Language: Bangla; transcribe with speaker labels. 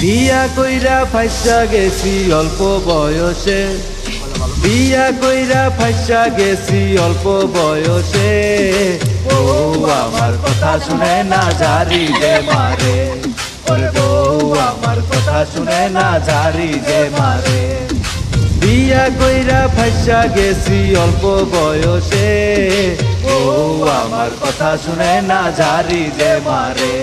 Speaker 1: বিয়া কইরা ফাইসা গেছি অল্প বয়সে, বিয়া কইরা ফাইসা গেছি অল্প বয়সে। বউ আমার কথা শুনে না ঝাড়ি যে মারে, ওরে বউ আমার কথা শুনে না ঝাড়ি যে মারে। বিয়া কইরা ফাইসা গেছি অল্প বয়সে, বউ আমার কথা শুনে না ঝাড়ি যে মারে।